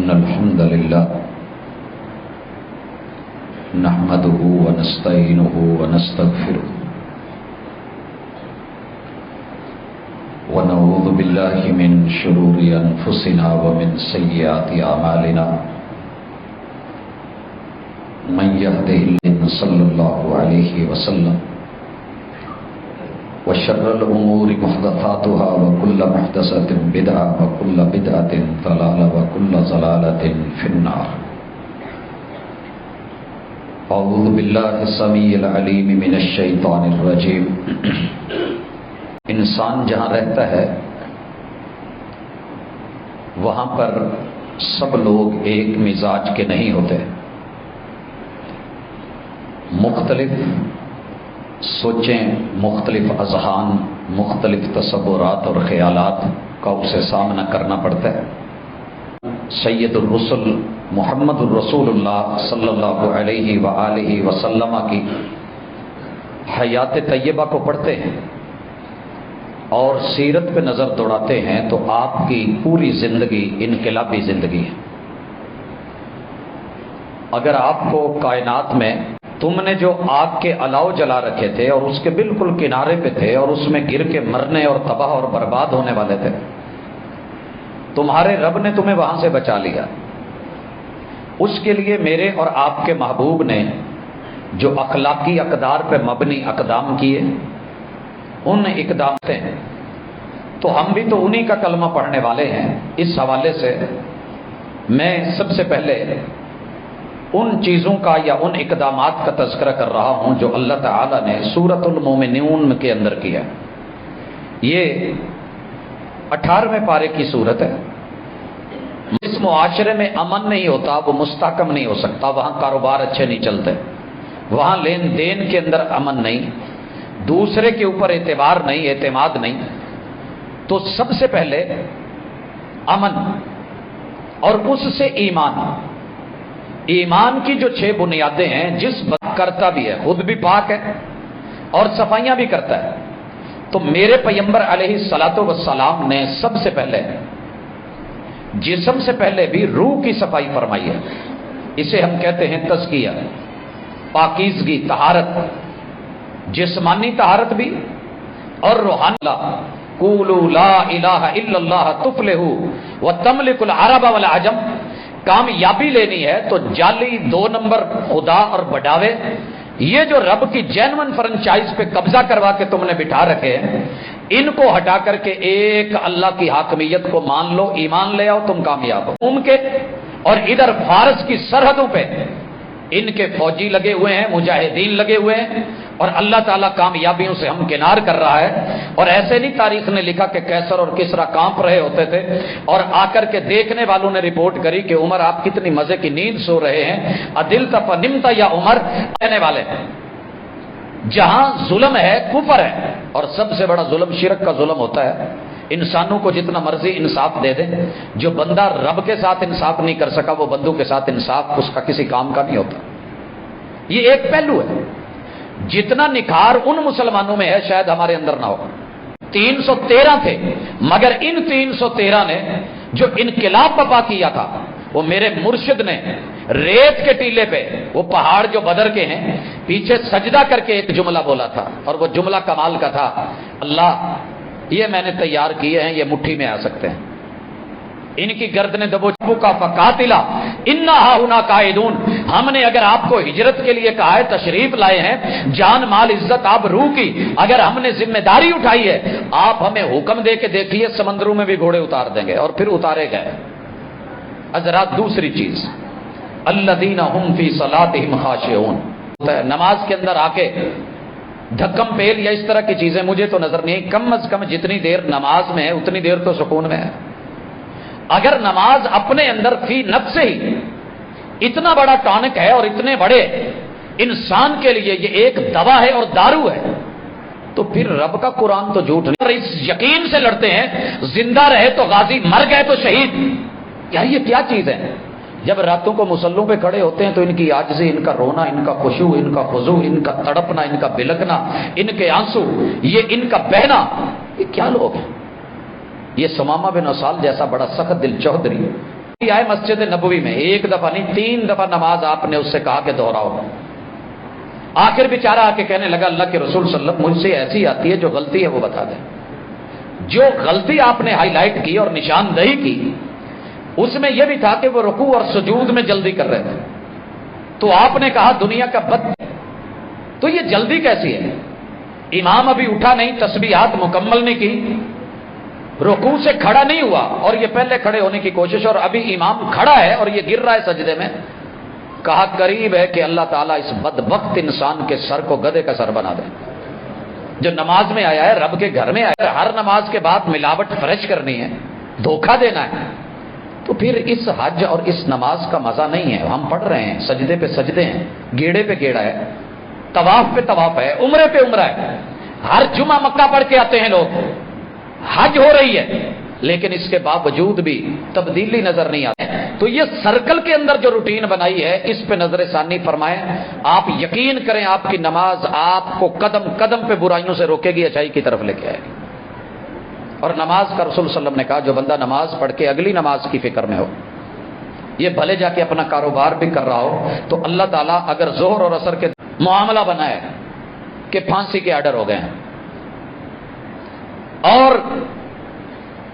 إن الحمد لله نحمده ونستعينه ونستغفره ونعوذ بالله من شرور أنفسنا ومن سيئات أعمالنا من يهده الله صلى الله عليه وسلم وشر الأمور محدثاتها وكل محدثة بدعة وكل بدعة ضلالة وكل ضلالة في النار. أعوذ بالله السميع العليم من الشيطان الرجيم. انسان جہاں رہتا ہے وہاں پر سب لوگ ایک مزاج کے نہیں ہوتے، مختلف سوچیں، مختلف اذہان، مختلف تصورات اور خیالات کا اسے سامنا کرنا پڑتا ہے. سید الرسل محمد الرسول اللہ صلی اللہ علیہ وآلہ وسلم کی حیات طیبہ کو پڑھتے ہیں اور سیرت پہ نظر دوڑاتے ہیں تو آپ کی پوری زندگی انقلابی زندگی ہے. اگر آپ کو کائنات میں تم نے جو آگ کے الاؤ جلا رکھے تھے اور اس کے بالکل کنارے پہ تھے اور اس میں گر کے مرنے اور تباہ اور برباد ہونے والے تھے، تمہارے رب نے تمہیں وہاں سے بچا لیا. اس کے لیے میرے اور آپ کے محبوب نے جو اخلاقی اقدار پہ مبنی اقدام کیے، ان اقدام سے تو ہم بھی تو انہی کا کلمہ پڑھنے والے ہیں. اس حوالے سے میں سب سے پہلے ان چیزوں کا یا ان اقدامات کا تذکرہ کر رہا ہوں جو اللہ تعالیٰ نے سورۃ المومنون کے اندر کیا. یہ 18ویں پارے کی صورت ہے. جس معاشرے میں امن نہیں ہوتا وہ مستحکم نہیں ہو سکتا، وہاں کاروبار اچھے نہیں چلتے، وہاں لین دین کے اندر امن نہیں، دوسرے کے اوپر اعتبار نہیں، اعتماد نہیں. تو سب سے پہلے امن اور اس سے ایمان. ایمان کی جو 6 بنیادیں ہیں، جس کرتا بھی ہے، خود بھی پاک ہے اور صفائیاں بھی کرتا ہے. تو میرے پیغمبر علیہ الصلاۃ والسلام نے سب سے پہلے جسم سے پہلے بھی روح کی صفائی فرمائی ہے. اسے ہم کہتے ہیں تزکیہ، پاکیزگی، طہارت، جسمانی طہارت بھی اور روحانی. قولوا لا الہ الا اللہ تفلحوا وتملک العرب والعجم. کامیابی لینی ہے تو جعلی 2 نمبر خدا اور بڑھاوے، یہ جو رب کی جینون فرنچائز پہ قبضہ کروا کے تم نے بٹھا رکھے ہیں، ان کو ہٹا کر کے ایک اللہ کی حاکمیت کو مان لو، ایمان لے آؤ، تم کامیاب ہو. کے اور ادھر فارس کی سرحدوں پہ ان کے فوجی لگے ہوئے ہیں، مجاہدین لگے ہوئے ہیں، اور اللہ تعالیٰ کامیابیوں سے ہمکنار کر رہا ہے. اور ایسے نہیں تاریخ نے لکھا کہ کیسر اور کسرا کانپ رہے ہوتے تھے اور آ کر کے دیکھنے والوں نے رپورٹ کری کہ عمر آپ کتنی مزے کی نیند سو رہے ہیں، عدل فنمتا یا عمر کہنے والے ہیں. جہاں ظلم ہے، کفر ہے، اور سب سے بڑا ظلم شرک کا ظلم ہوتا ہے. انسانوں کو جتنا مرضی انصاف دے دیں، جو بندہ رب کے ساتھ انصاف نہیں کر سکا وہ بندوں کے ساتھ انصاف اس کا کسی کام کا نہیں ہوتا. یہ ایک پہلو ہے. جتنا نکھار ان مسلمانوں میں ہے شاید ہمارے اندر نہ ہو. 313 تھے، مگر ان 313 نے جو انقلاب برپا کیا تھا وہ میرے مرشد نے ریت کے ٹیلے پہ، وہ پہاڑ جو بدر کے ہیں، پیچھے سجدہ کر کے ایک جملہ بولا تھا، اور وہ جملہ کمال کا تھا، اللہ یہ میں نے تیار کیے ہیں، یہ مٹھی میں آ سکتے ہیں، ان کی گردنیں دبو کا فقاتلا انا ہاہنا قاعدون. ہم نے اگر آپ کو ہجرت کے لیے کہا ہے، تشریف لائے ہیں، جان مال عزت آپ روح کی اگر ہم نے ذمہ داری اٹھائی ہے، آپ ہمیں حکم دے کے دیکھیے سمندروں میں بھی گھوڑے اتار دیں گے. اور پھر اتارے گئے. حضرات دوسری چیز، الذین هم فی صلاتہم خاشعون. نماز کے اندر آ کے دھکم پیل یا اس طرح کی چیزیں مجھے تو نظر نہیں. کم از کم جتنی دیر نماز میں ہے اتنی دیر تو سکون میں ہے. اگر نماز اپنے اندر فی نفس ہی اتنا بڑا ٹانک ہے اور اتنے بڑے انسان کے لیے یہ ایک دوا ہے اور دارو ہے، تو پھر رب کا قرآن تو جھوٹ نہیں. اس یقین سے لڑتے ہیں زندہ رہے تو غازی، مر گئے تو شہید. یار یہ کیا چیز ہے؟ جب راتوں کو مسلوں پہ کھڑے ہوتے ہیں تو ان کی عاجزی، ان کا رونا، ان کا خشوع، ان کا خضوع، ان کا تڑپنا، ان کا بلکنا، ان کے آنسو، یہ ان کا بہنا، یہ کیا لوگ ہیں؟ یہ سمامہ بن اسال جیسا بڑا سخت دل چودھری آئے مسجد نبوی میں، ایک دفعہ نہیں 3 دفعہ نماز آپ نے اس سے کہا کہ دہراؤ۔ آخر بیچارہ آ کے کہنے لگا اللہ کے رسول صلی اللہ علیہ وسلم مجھ سے ایسی آتی ہے جو غلطی ہے وہ بتا دیں۔ جو غلطی آپ نے ہائی لائٹ کی اور نشاندہی کی اس میں یہ بھی تھا کہ وہ رکوع اور سجود میں جلدی کر رہے تھے، تو آپ نے کہا دنیا کا بد، تو یہ جلدی کیسی ہے؟ امام ابھی اٹھا نہیں، تسبیحات مکمل نہیں کی، رکوع سے کھڑا نہیں ہوا اور یہ پہلے کھڑے ہونے کی کوشش، اور ابھی امام کھڑا ہے اور یہ گر رہا ہے سجدے میں۔ کہا قریب ہے کہ اللہ تعالیٰ اس بدبخت انسان کے سر کو گدھے کا سر بنا دے، جو نماز میں آیا ہے، رب کے گھر میں آیا ہے، ہر نماز کے بعد ملاوٹ فریش کرنی ہے، دھوکہ دینا ہے، تو پھر اس حج اور اس نماز کا مزہ نہیں ہے۔ ہم پڑھ رہے ہیں، سجدے پہ سجدے ہیں، گیڑے پہ گیڑا ہے، طواف پہ طواف ہے، عمرے پہ عمرہ ہے، ہر جمعہ مکہ پڑھ کے آتے ہیں لوگ، حج ہو رہی ہے، لیکن اس کے باوجود بھی تبدیلی نظر نہیں آتی۔ تو یہ سرکل کے اندر جو روٹین بنائی ہے اس پہ نظر ثانی فرمائیں۔ آپ یقین کریں آپ کی نماز آپ کو قدم قدم پہ برائیوں سے روکے گی، اچھائی کی طرف لے کے آئے گی۔ اور نماز کا رسول صلی اللہ علیہ وسلم نے کہا جو بندہ نماز پڑھ کے اگلی نماز کی فکر میں ہو، یہ بھلے جا کے اپنا کاروبار بھی کر رہا ہو، تو اللہ تعالیٰ اگر ظہر اور عصر کے معاملہ بنا ہے کہ پھانسی کے آرڈر ہو گئے ہیں اور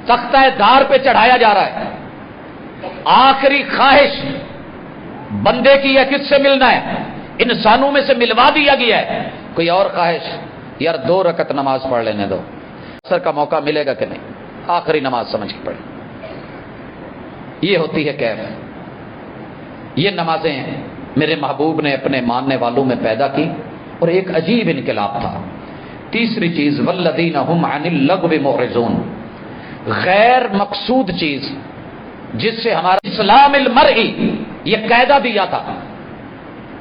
تختہ دار پہ چڑھایا جا رہا ہے، آخری خواہش بندے کی ہے کس سے ملنا ہے، انسانوں میں سے ملوا دیا گیا ہے، کوئی اور خواہش، یار 2 رکعت نماز پڑھ لینے دو، عصر کا موقع ملے گا کہ نہیں، آخری نماز سمجھ کے پڑھیں۔ یہ ہوتی ہے کیف۔ یہ نمازیں میرے محبوب نے اپنے ماننے والوں میں پیدا کی اور ایک عجیب انقلاب تھا۔ تیسری چیز والذین هم عن اللغو معرضون، غیر مقصود چیز جس سے ہمارا اسلام المرئی یہ قاعدہ دیا تھا،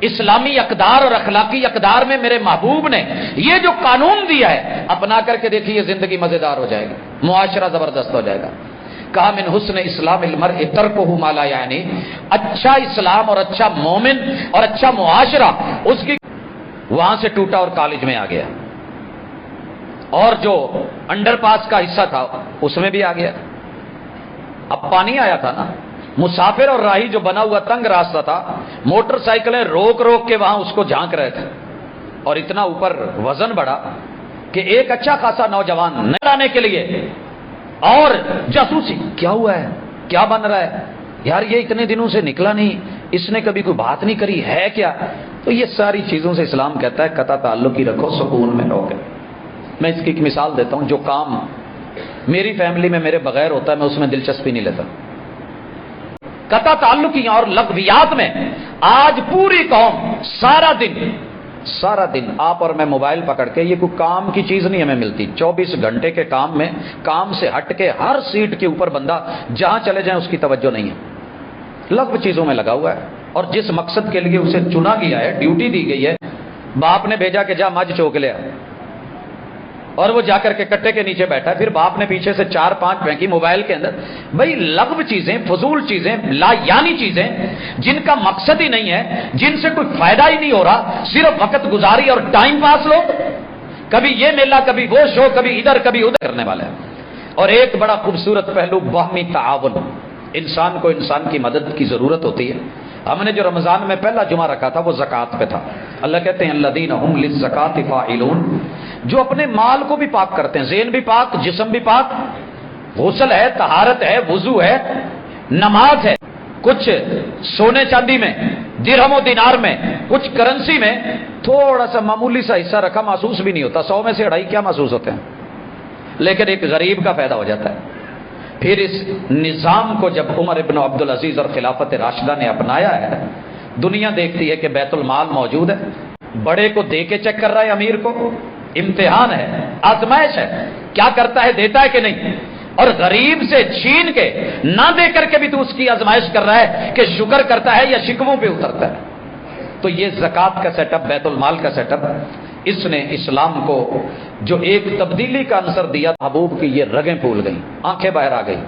اسلامی اقدار اور اخلاقی اقدار میں میرے محبوب نے یہ جو قانون دیا ہے اپنا کر کے دیکھیے زندگی مزیدار ہو جائے گی، معاشرہ زبردست ہو جائے گا۔ کہا من حسن اسلام المرء ترکہ ما لا یعنی، اچھا اسلام اور اچھا مومن اور اچھا معاشرہ اس کی وہاں سے ٹوٹا اور کالج میں آ گیا، اور جو انڈر پاس کا حصہ تھا اس میں بھی آ گیا۔ اب پانی آیا تھا نا، مسافر اور راہی جو بنا ہوا تنگ راستہ تھا، موٹر سائیکلیں روک روک کے وہاں اس کو جھانک رہے تھے، اور اتنا اوپر وزن بڑھا کہ ایک اچھا خاصا نوجوان نہ لانے کے لیے اور جاسوسی، کیا ہوا ہے، کیا بن رہا ہے، یار یہ اتنے دنوں سے نکلا نہیں، اس نے کبھی کوئی بات نہیں کری ہے کیا؟ تو یہ ساری چیزوں سے اسلام کہتا ہے قطع تعلق ہی رکھو، سکون میں رہو گے۔ میں اس کی ایک مثال دیتا ہوں، جو کام میری فیملی میں میرے بغیر ہوتا ہے میں اس میں دلچسپی نہیں لیتا۔ قطع تعلقیاں اور لغویات میں آج پوری قوم سارا دن آپ اور میں موبائل پکڑ کے، یہ کوئی کام کی چیز نہیں ہمیں ملتی، 24 گھنٹے کے کام میں کام سے ہٹ کے ہر سیٹ کے اوپر بندہ جہاں چلے جائیں اس کی توجہ نہیں ہے، لغو چیزوں میں لگا ہوا ہے، اور جس مقصد کے لیے اسے چنا گیا ہے، ڈیوٹی دی گئی ہے، باپ نے بھیجا کہ جا مجھ چوک لیا، اور وہ جا کر کے کٹے کے نیچے بیٹھا ہے، پھر باپ نے پیچھے سے 4-5 پھینکی موبائل کے اندر۔ بھائی لغو چیزیں، فضول چیزیں، لا یعنی چیزیں جن کا مقصد ہی نہیں ہے، جن سے کوئی فائدہ ہی نہیں ہو رہا، صرف وقت گزاری اور ٹائم پاس لو، کبھی یہ میلہ کبھی وہ شو، کبھی ادھر کبھی ادھر کرنے والے ہیں۔ اور ایک بڑا خوبصورت پہلو باہمی تعاون، انسان کو انسان کی مدد کی ضرورت ہوتی ہے۔ ہم نے جو رمضان میں پہلا جمعہ رکھا تھا وہ زکوٰۃ پہ تھا۔ اللہ کہتے ہیں الذین هم للزکاۃ فاعلون، جو اپنے مال کو بھی پاک کرتے ہیں، ذہن بھی پاک، جسم بھی پاک، غسل ہے، طہارت ہے، وضو ہے، نماز ہے، کچھ سونے چاندی میں، درہم و دینار میں، کچھ کرنسی میں تھوڑا سا معمولی سا حصہ رکھا، محسوس بھی نہیں ہوتا، 100 میں سے 2.5 کیا محسوس ہوتے ہیں، لیکن ایک غریب کا فائدہ ہو جاتا ہے۔ پھر اس نظام کو جب عمر ابن عبدالعزیز اور خلافت راشدہ نے اپنایا ہے، دنیا دیکھتی ہے کہ بیت المال موجود ہے، بڑے کو دے کے چیک کر رہا ہے، امیر کو، امتحان ہے، آزمائش ہے، کیا کرتا ہے، دیتا ہے کہ نہیں، اور غریب سے چھین کے نہ دے کر کے بھی تو اس کی آزمائش کر رہا ہے کہ شکر کرتا ہے یا شکووں پہ اترتا ہے۔ تو یہ زکوٰۃ کا سیٹ اپ، بیت المال کا سیٹ اپ، اس نے اسلام کو جو ایک تبدیلی کا عنصر دیا، محبوب کی یہ رگیں پھول گئیں، آنکھیں باہر آ گئی۔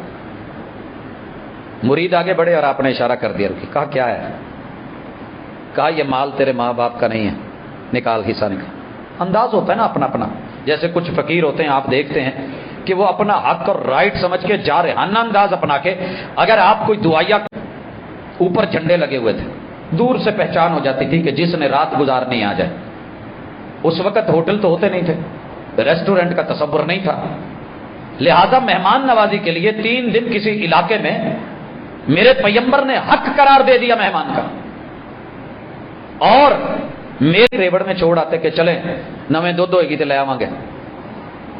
مرید آگے بڑھے اور آپ نے اشارہ کر دیا، کہا کیا ہے؟ کہا یہ مال تیرے ماں باپ کا نہیں ہے، نکال، حصہ نکال۔ انداز ہوتا ہے نا اپنا اپنا، جیسے کچھ فقیر ہوتے ہیں آپ دیکھتے ہیں کہ وہ اپنا حق اور رائٹ سمجھ کے جارحانہ انداز اپنا کے اگر آپ کوئی دعائیا اوپر جھنڈے لگے ہوئے تھے دور سے پہچان ہو جاتی تھی کہ جس نے رات گزارنی آ جائے. اس وقت ہوٹل تو ہوتے نہیں تھے، ریسٹورنٹ کا تصور نہیں تھا، لہذا مہمان نوازی کے لیے 3 دن کسی علاقے میں میرے پیغمبر نے حق قرار دے دیا مہمان کا. اور میرے ریوڑ میں چھوڑ آتے کہ چلیں نویں دو ہوئے گی تو لے آواں گے،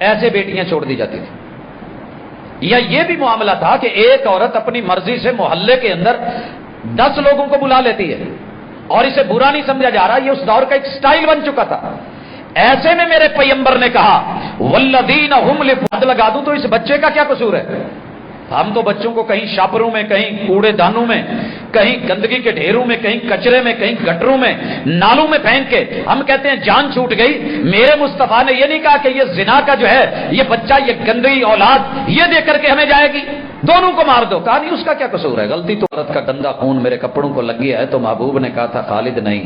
ایسے بیٹیاں چھوڑ دی جاتی تھی. یا یہ بھی معاملہ تھا کہ ایک عورت اپنی مرضی سے محلے کے اندر 10 لوگوں کو بلا لیتی ہے اور اسے برا نہیں سمجھا جا رہا، یہ اس دور کا ایک سٹائل بن چکا تھا. ایسے میں میرے پیغمبر نے کہا والذین ہم لفرد لگا دوں تو اس بچے کا کیا قصور ہے؟ ہم تو بچوں کو کہیں شاپروں میں، کہیں کوڑے دانوں میں، کہیں گندگی کے ڈھیروں میں، کہیں کچرے میں، کہیں گٹروں میں، نالوں میں پھینک کے ہم کہتے ہیں جان چھوٹ گئی. میرے مصطفیٰ نے یہ نہیں کہا کہ یہ زنا کا جو ہے یہ بچہ، یہ گندگی اولاد یہ دے کر کے ہمیں جائے گی، دونوں کو مار دو. کہا نہیں اس کا کیا قصور ہے، غلطی تو عورت کا گندا خون میرے کپڑوں کو لگ گیا ہے. تو محبوب نے کہا تھا خالد نہیں،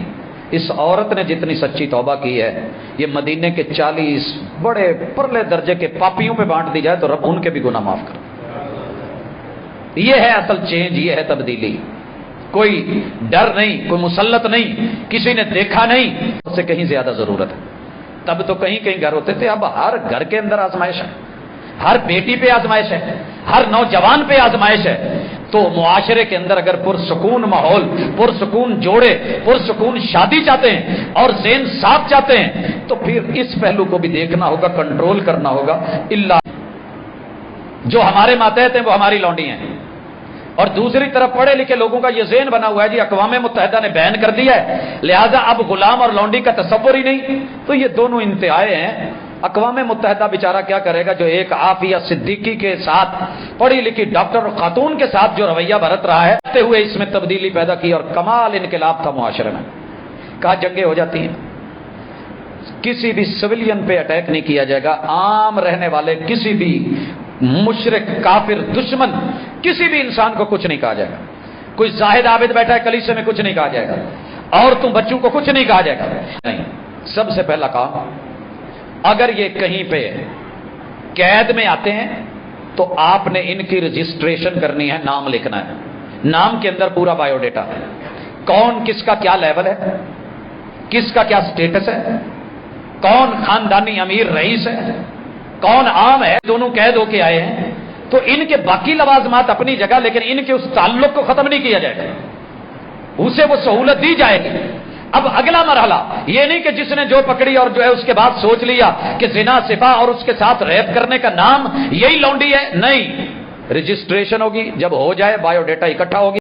اس عورت نے جتنی سچی توبہ کی ہے یہ مدینے کے 40 بڑے پرلے درجے کے پاپیوں پہ بانٹ دی جائے تو رب ان کے بھی گناہ معاف کر. یہ ہے اصل چینج، یہ ہے تبدیلی. کوئی ڈر نہیں، کوئی مسلط نہیں، کسی نے دیکھا نہیں، اس سے کہیں زیادہ ضرورت ہے. تب تو کہیں کہیں گھر ہوتے تھے، اب ہر گھر کے اندر آزمائش ہے، ہر بیٹی پہ آزمائش ہے، ہر نوجوان پہ آزمائش ہے. تو معاشرے کے اندر اگر پرسکون ماحول، پرسکون جوڑے، پرسکون شادی چاہتے ہیں اور ذہن صاف چاہتے ہیں تو پھر اس پہلو کو بھی دیکھنا ہوگا، کنٹرول کرنا ہوگا. اللہ جو ہمارے ماتحت ہیں وہ ہماری لونڈی ہیں، اور دوسری طرف پڑھے لکھے لوگوں کا یہ ذہن بنا ہوا ہے جی اقوام متحدہ نے بین کر دیا ہے لہذا اب غلام اور لونڈی کا تصور ہی نہیں. تو یہ دونوں انتہائے ہیں. اقوام متحدہ بیچارہ کیا کرے گا جو ایک عافیہ صدیقی کے ساتھ پڑھی لکھی ڈاکٹر اور خاتون کے ساتھ جو رویہ برت رہا ہے تے ہوئے اس میں تبدیلی پیدا کی اور کمال انقلاب تھا معاشرے میں. کہا جنگیں ہو جاتی ہیں، کسی بھی سویلین پہ اٹیک نہیں کیا جائے گا، عام رہنے والے کسی بھی مشرک کافر دشمن کسی بھی انسان کو کچھ نہیں کہا جائے گا. کوئی زاہد عابد بیٹھا ہے کلیسے میں کچھ نہیں کہا جائے گا، عورتوں بچوں کو کچھ نہیں کہا جائے گا. نہیں، سب سے پہلا کام اگر یہ کہیں پہ قید میں آتے ہیں تو آپ نے ان کی رجسٹریشن کرنی ہے، نام لکھنا ہے. نام کے اندر پورا بایو ڈیٹا، کون کس کا کیا لیول ہے، کس کا کیا سٹیٹس ہے، کون خاندانی امیر رئیس ہے، کون عام ہے، دونوں قید ہو کے آئے ہیں. تو ان کے باقی لوازمات اپنی جگہ، لیکن ان کے اس تعلق کو ختم نہیں کیا جائے گا، اسے وہ سہولت دی جائے گی. اب اگلا مرحلہ یہ نہیں کہ جس نے جو پکڑی اور جو ہے اس کے بعد سوچ لیا کہ زنا صفا اور اس کے ساتھ ریپ کرنے کا نام یہی لونڈی ہے. نہیں، رجسٹریشن ہوگی، جب ہو جائے بایو ڈیٹا اکٹھا ہوگی.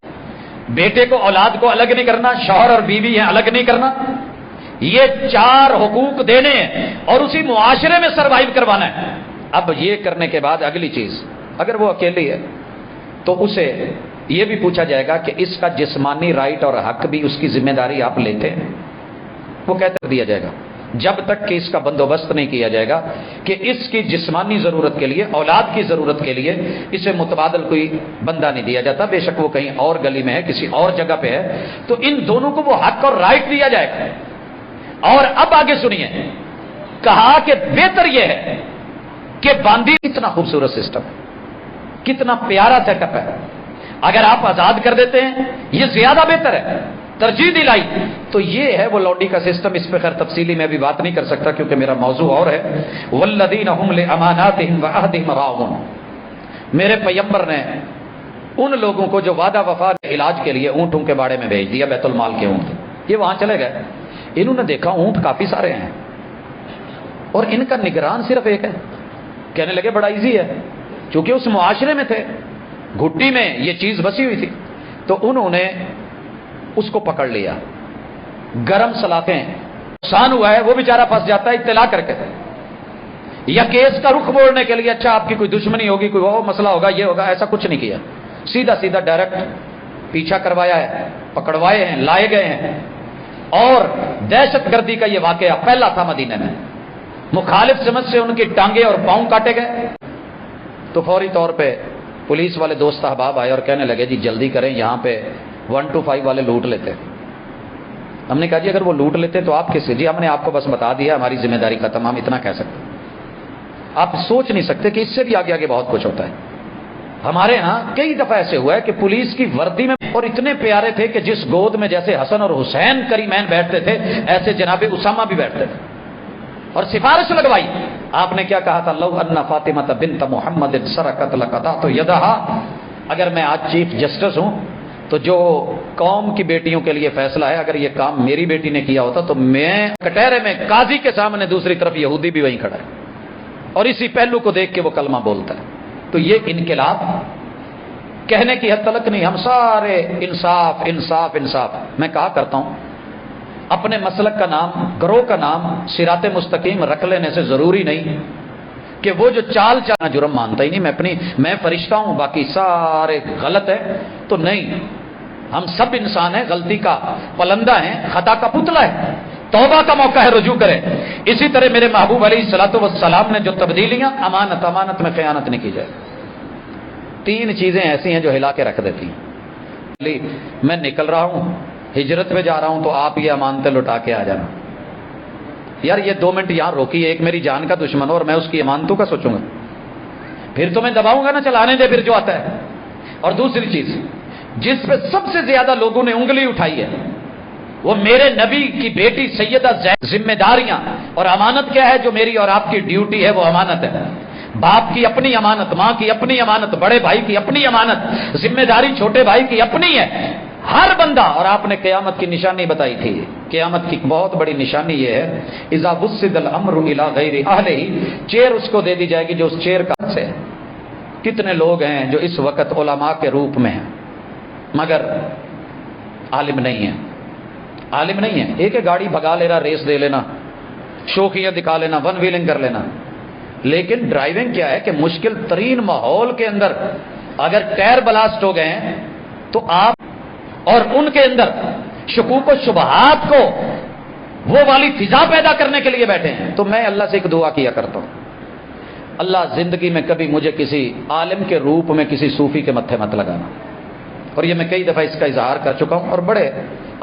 بیٹے کو اولاد کو الگ نہیں کرنا، شوہر اور بیوی ہیں الگ نہیں کرنا، یہ 4 حقوق دینے ہیں اور اسی معاشرے میں سروائیو کروانا ہے. اب یہ کرنے کے بعد اگلی چیز، اگر وہ اکیلی ہے تو اسے یہ بھی پوچھا جائے گا کہ اس کا جسمانی رائٹ اور حق بھی اس کی ذمہ داری آپ لیتے ہیں. وہ کہتے دیا جائے گا جب تک کہ اس کا بندوبست نہیں کیا جائے گا کہ اس کی جسمانی ضرورت کے لیے، اولاد کی ضرورت کے لیے اسے متبادل کوئی بندہ نہیں دیا جاتا، بے شک وہ کہیں اور گلی میں ہے، کسی اور جگہ پہ ہے. تو ان دونوں کو وہ حق اور رائٹ دیا جائے گا. اور اب آگے سنیے، کہا کہ بہتر یہ ہے کہ باندی کتنا خوبصورت سسٹم، کتنا پیارا سیٹ اپ ہے، اگر آپ آزاد کر دیتے ہیں یہ زیادہ بہتر ہے. ترجیح دلائی تو یہ ہے وہ لونڈی کا سسٹم. اس پہ خیر تفصیلی میں ابھی بات نہیں کر سکتا کیونکہ میرا موضوع اور ہے. والذین هم لاماناتهم وعهدهم راعون. میرے پیغمبر نے ان لوگوں کو جو وعدہ وفا علاج کے لیے اونٹوں کے باڑے میں بھیج دیا، بیت المال کے اونٹ، یہ وہاں چلے گئے. انہوں نے دیکھا اونٹ کافی سارے ہیں اور ان کا نگران صرف ایک ہے. کہنے لگے بڑا ایزی ہے، چونکہ اس معاشرے میں تھے، گھٹی میں یہ چیز بسی ہوئی تھی. تو انہوں نے اس کو پکڑ لیا. گرم سلاخیں، نقصان ہوا ہے، وہ بیچارہ پھنس جاتا ہے اطلاع کر کے، یا کیس کا رخ موڑنے کے لیے اچھا آپ کی کوئی دشمنی ہوگی، کوئی وہ مسئلہ ہوگا، یہ ہوگا، ایسا کچھ نہیں کیا. سیدھا سیدھا ڈائریکٹ پیچھا کروایا ہے، پکڑوائے ہیں، لائے گئے ہیں. اور دہشت گردی کا یہ واقعہ پہلا تھا مدینے میں. مخالف سمجھ سے ان کی ٹانگیں اور پاؤں کاٹے گئے. تو فوری طور پہ پولیس والے دوست احباب آئے اور کہنے لگے جی جلدی کریں، یہاں پہ 1 to 5 والے لوٹ لیتے. ہم نے کہا جی اگر وہ لوٹ لیتے تو آپ کس سے؟ جی ہم نے آپ کو بس بتا دیا، ہماری ذمہ داری ختم، ہم اتنا کہہ سکتے. آپ سوچ نہیں سکتے کہ اس سے بھی آگے آگے بہت کچھ ہوتا ہے. ہمارے ہاں کئی دفعہ ایسے ہوا ہے کہ پولیس کی وردی میں اور اتنے پیارے تھے کہ جس گود میں جیسے حسن اور حسین کریمین بیٹھتے تھے ایسے جناب اسامہ بھی بیٹھتے تھے اور سفارش لگوائی. آپ نے کیا کہا تھا؟ لو ان فاطمہ بنت محمد سرقت لقطعت یدها. اگر میں آج چیف جسٹس ہوں تو جو قوم کی بیٹیوں کے لیے فیصلہ ہے اگر یہ کام میری بیٹی نے کیا ہوتا تو میں کٹہرے میں قاضی کے سامنے دوسری طرف یہودی بھی وہیں کھڑا ہے اور اسی پہلو کو دیکھ کے وہ کلمہ بولتا ہے. تو یہ انقلاب کہنے کی حد تلک نہیں. ہم سارے انصاف انصاف انصاف. میں کہا کرتا ہوں اپنے مسلک کا نام گروہ کا نام صراط مستقیم رکھ لینے سے ضروری نہیں کہ وہ جو چال چالنا جرم مانتا ہی نہیں میں فرشتہ ہوں باقی سارے غلط ہے. تو نہیں، ہم سب انسان ہیں، غلطی کا پلندہ ہیں، خطا کا پتلا ہے. توبہ کا موقع ہے، رجوع کریں. اسی طرح میرے محبوب علیہ الصلوۃ والسلام نے جو تبدیلیاں، امانت میں خیانت نہیں کی جائے. 3 چیزیں ایسی ہیں جو ہلا کے رکھ دیتی ہیں. میں نکل رہا ہوں، ہجرت پہ جا رہا ہوں تو آپ یہ امانتیں لوٹا کے آ جانا. یار یہ 2 منٹ یہاں روکیے، ایک میری جان کا دشمن ہو اور میں اس کی امانتوں کا سوچوں گا، پھر تو میں دباؤں گا نا، چلانے دے پھر جو آتا ہے. اور دوسری چیز جس پہ سب سے زیادہ لوگوں نے انگلی اٹھائی ہے وہ میرے نبی کی بیٹی سیدہ زینب. ذمہ داریاں اور امانت کیا ہے؟ جو میری اور آپ کی ڈیوٹی ہے وہ امانت ہے. باپ کی اپنی امانت، ماں کی اپنی امانت، بڑے بھائی کی اپنی امانت، ذمہ داری چھوٹے بھائی کی اپنی ہے. ہر بندہ. اور آپ نے قیامت کی نشانی بتائی تھی. قیامت کی بہت بڑی نشانی یہ ہے اذا وسد الامر الى غیر اہلہ، چیئر اس کو دے دی جائے گی جو اس چیئر کا سے. کتنے لوگ ہیں جو اس وقت علماء کے روپ میں ہیں مگر عالم نہیں ہیں. عالم نہیں ہے. ایک گاڑی بھگا لینا، ریس دے لینا، شوخیاں دکھا لینا، ون ویلنگ کر لینا، لیکن ڈرائیونگ کیا ہے کہ مشکل ترین ماحول کے اندر اگر ٹائر بلاسٹ ہو گئے ہیں تو آپ اور ان کے اندر شکوک و شبہات کو وہ والی فضا پیدا کرنے کے لیے بیٹھے ہیں. تو میں اللہ سے ایک دعا کیا کرتا ہوں، اللہ زندگی میں کبھی مجھے کسی عالم کے روپ میں کسی صوفی کے متھے مت لگانا. اور یہ میں کئی دفعہ اس کا اظہار کر چکا ہوں اور بڑے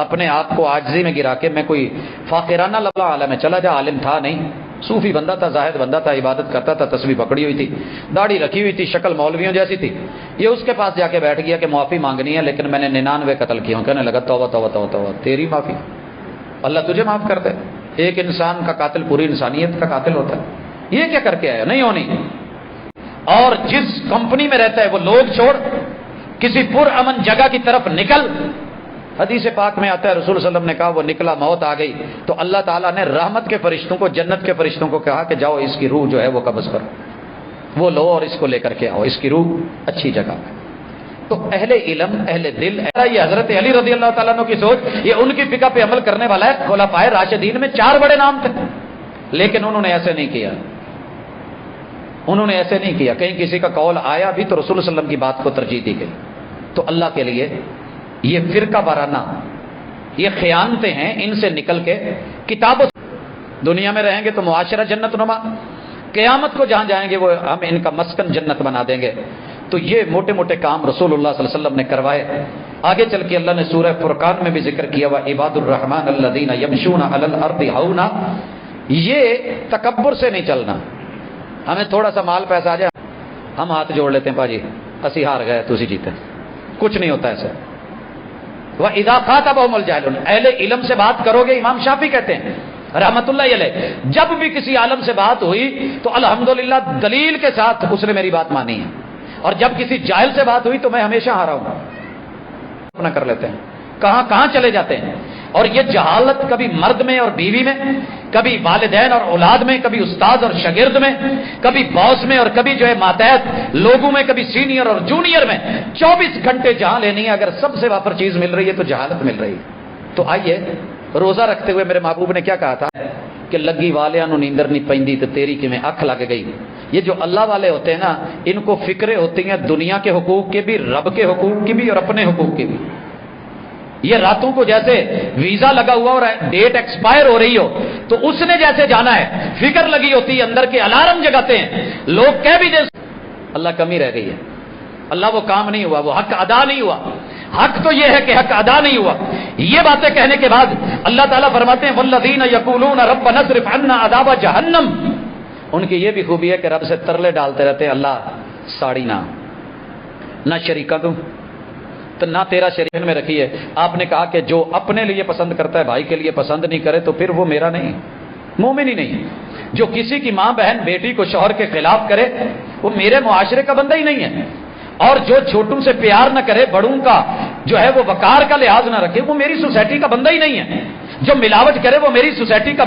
اپنے آپ کو عاجزی میں گرا کے میں کوئی فاخرانہ لفظ عالم میں چلا جا. عالم تھا نہیں، صوفی بندہ تھا، زاہد بندہ تھا، عبادت کرتا تھا، تسبیح پکڑی ہوئی تھی، داڑھی رکھی ہوئی تھی، شکل مولویوں جیسی تھی. یہ اس کے پاس جا کے بیٹھ گیا کہ معافی مانگنی ہے لیکن میں نے 99 قتل کیے ہوں. کہنے لگا توبہ توبہ توبہ توبہ، تیری معافی، اللہ تجھے معاف کر دے. ایک انسان کا قاتل پوری انسانیت کا قاتل ہوتا ہے. یہ کیا کر کے آیا؟ نہیں ہونی. اور جس کمپنی میں رہتا ہے وہ لوگ چھوڑ کسی پر امن جگہ کی طرف نکل. حدیث پاک میں آتا ہے رسول صلی اللہ علیہ وسلم نے کہا وہ نکلا، موت آ گئی تو اللہ تعالیٰ نے رحمت کے فرشتوں کو، جنت کے فرشتوں کو کہا کہ جاؤ اس کی روح جو ہے وہ قبض کرو، وہ لو اور اس کو لے کر کے آؤ، اس کی روح اچھی جگہ. تو اہل علم، اہل دل، یہ حضرت علی رضی اللہ تعالیٰ عنہ کی سوچ، یہ ان کی فقہ پہ عمل کرنے والا ہے. خلفائے راشدین میں 4 بڑے نام تھے لیکن انہوں نے ایسے نہیں کیا. انہوں نے ایسے نہیں کیا. کہیں کسی کا قول آیا بھی تو رسول صلی اللہ علیہ وسلم کی بات کو ترجیح دی گئی. تو اللہ کے لیے یہ فرقہ وارانہ، یہ خیانتیں ہیں، ان سے نکل کے کتابوں دنیا میں رہیں گے تو معاشرہ جنت نما، قیامت کو جہاں جائیں گے وہ ہم ان کا مسکن جنت بنا دیں گے. تو یہ موٹے موٹے کام رسول اللہ صلی اللہ علیہ وسلم نے کروائے. آگے چل کے اللہ نے سورہ فرقان میں بھی ذکر کیا ہوا عباد الرحمن الذین یمشون علی الارض ہونا. یہ تکبر سے نہیں چلنا. ہمیں تھوڑا سا مال پیسہ آ جائے ہم ہاتھ جوڑ لیتے ہیں، باجی اسی ہار گئے تسی جیتے. کچھ نہیں ہوتا ایسے. وَإِذَا خَاطَبَهُمُ الْجَاهِلُونَ، اہل علم سے بات کرو گے، امام شافعی کہتے ہیں رحمت اللہ علیہ، جب بھی کسی عالم سے بات ہوئی تو الحمدللہ دلیل کے ساتھ اس نے میری بات مانی ہے، اور جب کسی جاہل سے بات ہوئی تو میں ہمیشہ ہارا ہوں. اپنا کر لیتے ہیں، کہاں کہاں چلے جاتے ہیں. اور یہ جہالت کبھی مرد میں اور بیوی میں، کبھی والدین اور اولاد میں، کبھی استاد اور شاگرد میں، کبھی باس میں اور کبھی جو ہے ماتحت لوگوں میں، کبھی سینئر اور جونیئر میں. 24 گھنٹے جہاں لینی ہے، اگر سب سے وافر چیز مل رہی ہے تو جہالت مل رہی ہے. تو آئیے روزہ رکھتے ہوئے میرے محبوب نے کیا کہا تھا کہ لگی والیاں نو نیندر نہیں پیندی تو تیری کی میں اکھ لگ گئی. یہ جو اللہ والے ہوتے ہیں نا، ان کو فکریں ہوتی ہیں دنیا کے حقوق کے بھی، رب کے حقوق کی بھی اور اپنے حقوق کی بھی. یہ راتوں کو جیسے ویزا لگا ہوا اور ڈیٹ ایکسپائر ہو رہی ہو تو اس نے جیسے جانا ہے، فکر لگی ہوتی ہے، اندر کے الارم جگاتے ہیں لوگ. کہہ بھی دے اللہ کمی رہ گئی ہے، اللہ وہ کام نہیں ہوا، وہ حق ادا نہیں ہوا. حق تو یہ ہے کہ حق ادا نہیں ہوا. یہ باتیں کہنے کے بعد اللہ تعالیٰ فرماتے ہیں والذین یقولون ربنا اصرف عنا عذاب جہنم، ان کی یہ بھی خوبی ہے کہ رب سے ترلے ڈالتے رہتے ہیں، اللہ ساڑی نہ شریکہ دوں تو نہ تیرا شریک میں رکھی ہے۔ آپ نے کہا کہ جو اپنے لیے پسند کرتا ہے بھائی کے لیے پسند نہیں کرے تو پھر وہ میرا نہیں، مومن ہی نہیں۔ جو کسی کی ماں بہن بیٹی کو شوہر کے خلاف کرے وہ میرے معاشرے کا بندہ ہی نہیں ہے، اور جو چھوٹوں سے پیار نہ کرے، بڑوں کا جو ہے وہ وقار کا لحاظ نہ رکھے، وہ میری سوسائٹی کا بندہ ہی نہیں ہے۔ جو ملاوٹ کرے وہ میری سوسائٹی کا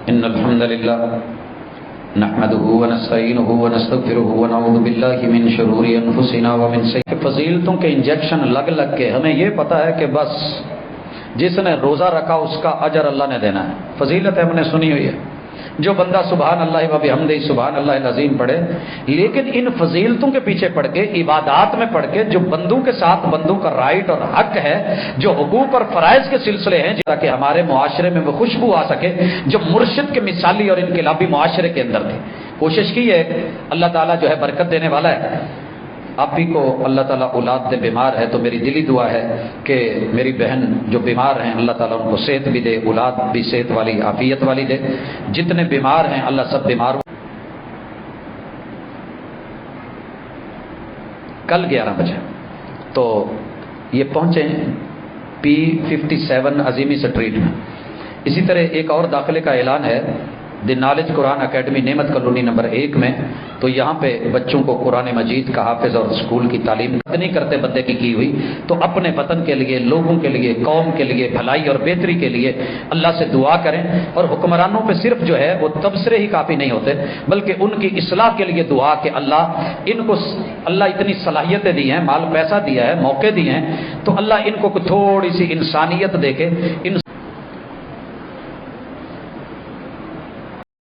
ان الحمد للہ نحمده ونستعینه ونستغفره ونعوذ باللہ من شرور انفسنا ومن سیئات فضیلتوں کے انجیکشن لگ کے ہمیں یہ پتا ہے کہ بس جس نے روزہ رکھا اس کا اجر اللہ نے دینا ہے، فضیلت ہم نے سنی ہوئی ہے۔ جو بندہ سبحان اللہ و بحمدہ سبحان اللہ العظیم پڑھے، لیکن ان فضیلتوں کے پیچھے پڑھ کے، عبادات میں پڑھ کے، جو بندوں کے ساتھ بندوں کا رائٹ اور حق ہے، جو حقوق اور فرائض کے سلسلے ہیں، تاکہ ہمارے معاشرے میں وہ خوشبو آ سکے جو مرشد کے مثالی اور انقلابی معاشرے کے اندر تھی، کوشش کی ہے۔ اللہ تعالیٰ جو ہے برکت دینے والا ہے۔ آپ ہی کو اللہ تعالیٰ اولاد دے، بیمار ہے تو میری دلی دعا ہے کہ میری بہن جو بیمار ہیں اللہ تعالیٰ ان کو صحت بھی دے، اولاد بھی صحت والی عافیت والی دے۔ جتنے بیمار ہیں اللہ سب بیمار کل 11 بجے تو یہ پہنچے P57 عظیمی سٹریٹ میں۔ اسی طرح ایک اور داخلے کا اعلان ہے، دی نالج قرآن اکیڈمی نعمت کالونی نمبر 1 میں، تو یہاں پہ بچوں کو قرآن مجید کا حافظ اور اسکول کی تعلیم نہیں کرتے بندے کی ہوئی، تو اپنے وطن کے لیے، لوگوں کے لیے، قوم کے لیے، بھلائی اور بہتری کے لیے اللہ سے دعا کریں۔ اور حکمرانوں پہ صرف جو ہے وہ تبصرے ہی کافی نہیں ہوتے، بلکہ ان کی اصلاح کے لیے دعا کہ اللہ ان کو، اللہ اتنی صلاحیتیں دی ہیں، مال پیسہ دیا ہے، موقع دیے ہیں، تو اللہ ان کو تھوڑی سی انسانیت دے کے